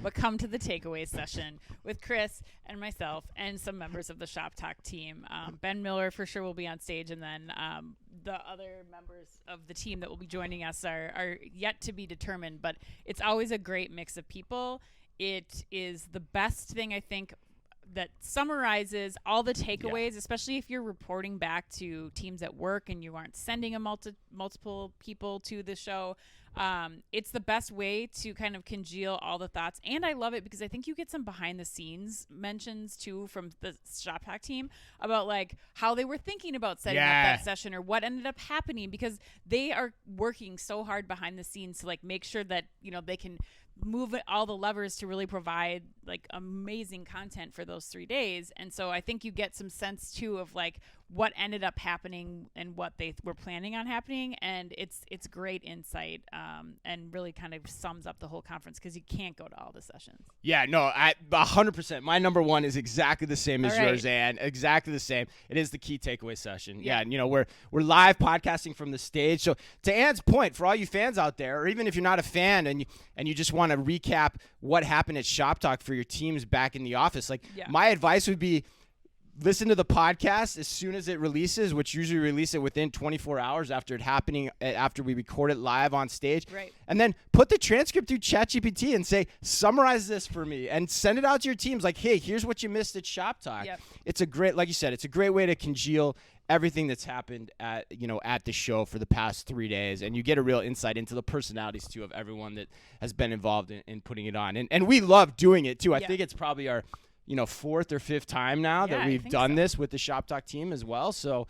but come to the takeaway session with Chris and myself and some members of the Shoptalk team. Ben Miller for sure will be on stage, and then the other members of the team that will be joining us are yet to be determined, but it's always a great mix of people. It is the best thing, I think, that summarizes all the takeaways, especially if you're reporting back to teams at work and you aren't sending multiple people to the show. It's the best way to kind of congeal all the thoughts. And I love it because I think you get some behind the scenes mentions too from the Shop Talk team about like how they were thinking about setting up that session or what ended up happening, because they are working so hard behind the scenes to like make sure that, you know, they can move all the levers to really provide like amazing content for those 3 days. And so I think you get some sense too of like what ended up happening and what they were planning on happening. And it's great insight and really kind of sums up the whole conference because you can't go to all the sessions. Yeah, no, 100%. My number one is exactly the same as yours, Ann. Exactly the same. It is the key takeaway session. Yeah, and, you know, we're live podcasting from the stage. So to Ann's point, for all you fans out there, or even if you're not a fan and you just want to recap what happened at Shop Talk for your teams back in the office, like my advice would be listen to the podcast as soon as it releases, which usually release it within 24 hours after it happening, after we record it live on stage. Right. And then put the transcript through ChatGPT and say, summarize this for me and send it out to your teams. Like, hey, here's what you missed at Shop Talk. Yep. It's a great, like you said, it's a great way to congeal everything that's happened at the show for the past 3 days. And you get a real insight into the personalities too of everyone that has been involved in putting it on. And we love doing it too. I think it's probably our, fourth or fifth time now that we've done this with the Shop Talk team as well. So